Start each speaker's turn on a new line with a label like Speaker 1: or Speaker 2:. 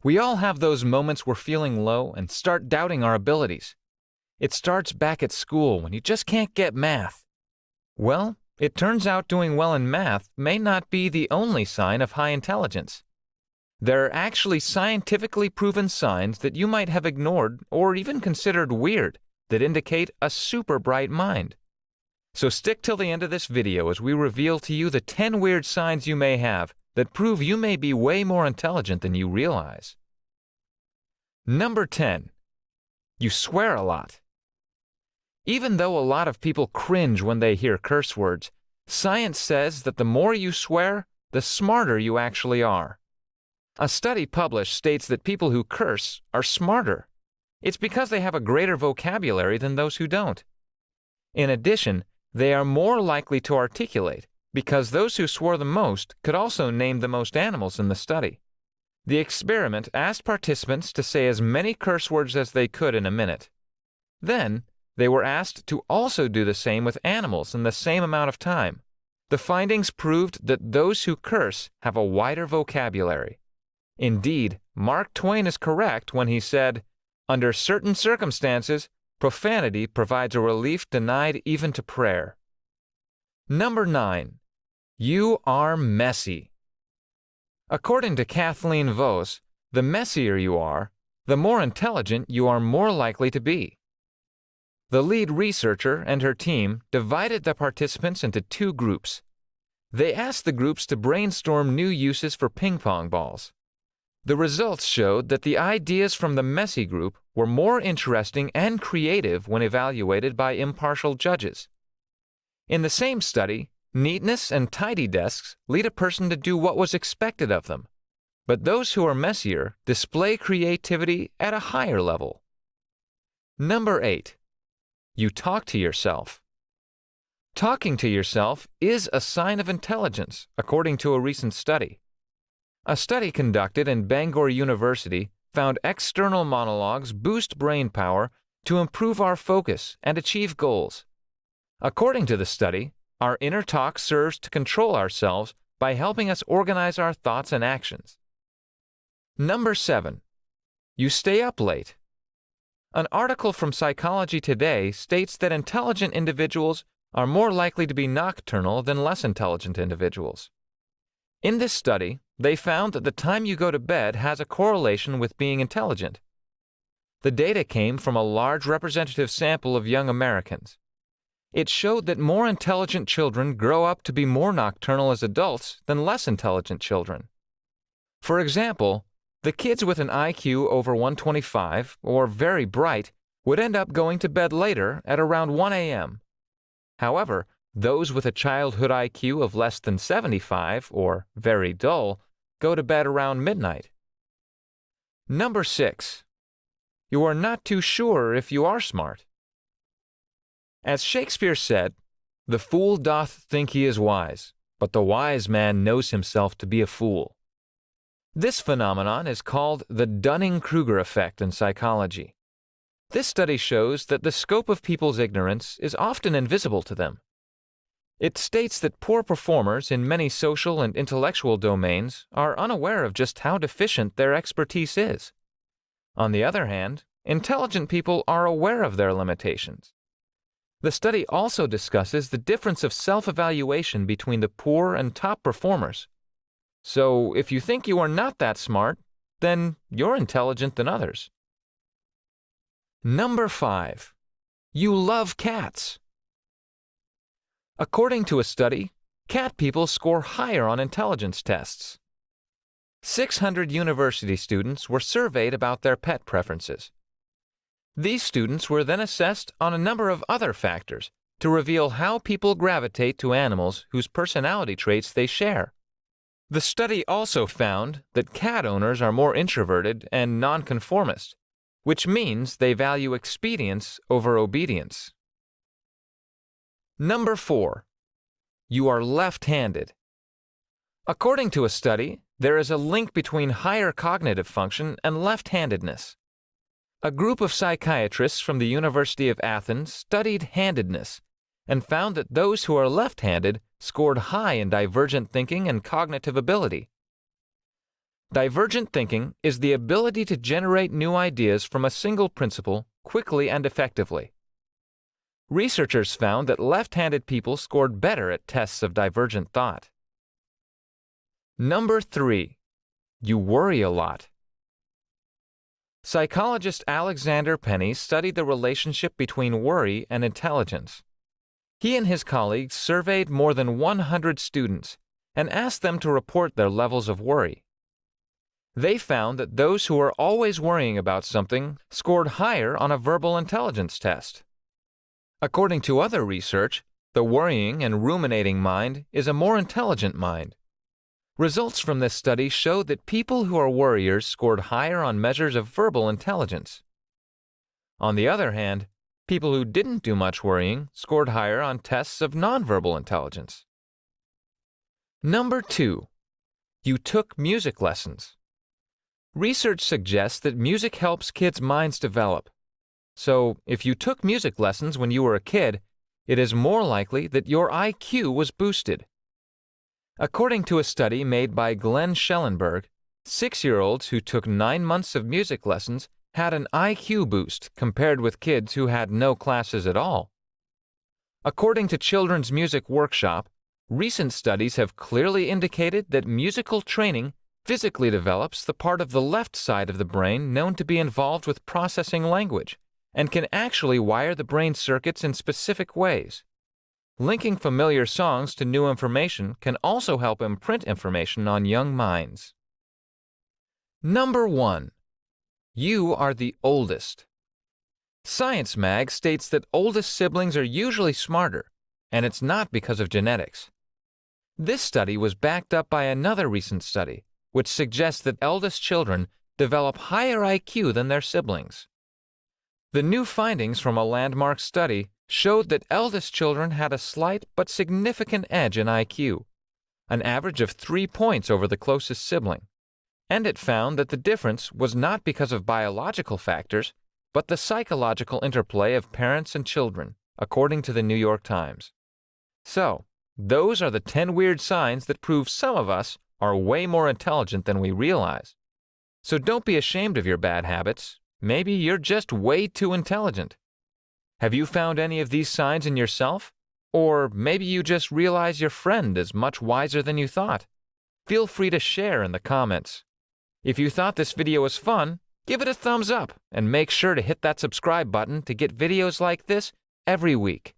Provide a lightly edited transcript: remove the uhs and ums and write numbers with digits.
Speaker 1: We all have those moments we're feeling low and start doubting our abilities. It starts back at school when you just can't get math. Well, it turns out doing well in math may not be the only sign of high intelligence. There are actually scientifically proven signs that you might have ignored or even considered weird that indicate a super bright mind. So stick till the end of this video as we reveal to you the 10 weird signs you may have that prove you may be way more intelligent than you realize. Number 10. You swear a lot. Even though a lot of people cringe when they hear curse words, science says that the more you swear, the smarter you actually are. A study published states that people who curse are smarter. It's because they have a greater vocabulary than those who don't. In addition, they are more likely to articulate, because those who swore the most could also name the most animals in the study. The experiment asked participants to say as many curse words as they could in a minute. Then, they were asked to also do the same with animals in the same amount of time. The findings proved that those who curse have a wider vocabulary. Indeed, Mark Twain is correct when he said, "Under certain circumstances, profanity provides a relief denied even to prayer." Number 9. You are messy. According to Kathleen Vohs, the messier you are, the more intelligent you are more likely to be. The lead researcher and her team divided the participants into two groups. They asked the groups to brainstorm new uses for ping pong balls. The results showed that the ideas from the messy group were more interesting and creative when evaluated by impartial judges. In the same study, neatness and tidy desks lead a person to do what was expected of them, but those who are messier display creativity at a higher level. Number 8. You talk to yourself. Talking to yourself is a sign of intelligence, according to a recent study. A study conducted in Bangor University found external monologues boost brain power to improve our focus and achieve goals. According to the study, our inner talk serves to control ourselves by helping us organize our thoughts and actions. Number 7. You stay up late. An article from Psychology Today states that intelligent individuals are more likely to be nocturnal than less intelligent individuals. In this study, they found that the time you go to bed has a correlation with being intelligent. The data came from a large representative sample of young Americans. It showed that more intelligent children grow up to be more nocturnal as adults than less intelligent children. For example, the kids with an IQ over 125 or very bright would end up going to bed later at around 1 a.m. However, those with a childhood IQ of less than 75 or very dull go to bed around midnight. Number 6. You are not too sure if you are smart. As Shakespeare said, "The fool doth think he is wise, but the wise man knows himself to be a fool." This phenomenon is called the Dunning-Kruger effect in psychology. This study shows that the scope of people's ignorance is often invisible to them. It states that poor performers in many social and intellectual domains are unaware of just how deficient their expertise is. On the other hand, intelligent people are aware of their limitations. The study also discusses the difference of self-evaluation between the poor and top performers. So, if you think you are not that smart, then you're intelligent than others. Number 5. You love cats. According to a study, cat people score higher on intelligence tests. 600 university students were surveyed about their pet preferences. These students were then assessed on a number of other factors to reveal how people gravitate to animals whose personality traits they share. The study also found that cat owners are more introverted and nonconformist, which means they value expedience over obedience. Number 4. You are left-handed. According to a study, there is a link between higher cognitive function and left-handedness. A group of psychiatrists from the University of Athens studied handedness and found that those who are left-handed scored high in divergent thinking and cognitive ability. Divergent thinking is the ability to generate new ideas from a single principle quickly and effectively. Researchers found that left-handed people scored better at tests of divergent thought. Number 3. You worry a lot. Psychologist Alexander Penny studied the relationship between worry and intelligence. He and his colleagues surveyed more than 100 students and asked them to report their levels of worry. They found that those who are always worrying about something scored higher on a verbal intelligence test. According to other research, the worrying and ruminating mind is a more intelligent mind. Results from this study showed that people who are worriers scored higher on measures of verbal intelligence. On the other hand, people who didn't do much worrying scored higher on tests of nonverbal intelligence. Number 2. You took music lessons. Research suggests that music helps kids' minds develop. So, if you took music lessons when you were a kid, it is more likely that your IQ was boosted. According to a study made by Glenn Schellenberg, 6-year-olds who took 9 months of music lessons had an IQ boost compared with kids who had no classes at all. According to Children's Music Workshop, recent studies have clearly indicated that musical training physically develops the part of the left side of the brain known to be involved with processing language, and can actually wire the brain circuits in specific ways. Linking familiar songs to new information can also help imprint information on young minds. Number 1. You are the oldest. Science Mag states that oldest siblings are usually smarter, and it's not because of genetics. This study was backed up by another recent study, which suggests that eldest children develop higher IQ than their siblings. The new findings from a landmark study showed that eldest children had a slight but significant edge in IQ, an average of 3 points over the closest sibling, and it found that the difference was not because of biological factors, but the psychological interplay of parents and children, according to the New York Times. So, those are the 10 weird signs that prove some of us are way more intelligent than we realize. So don't be ashamed of your bad habits. Maybe you're just way too intelligent. Have you found any of these signs in yourself? Or maybe you just realize your friend is much wiser than you thought. Feel free to share in the comments. If you thought this video was fun, give it a thumbs up and make sure to hit that subscribe button to get videos like this every week.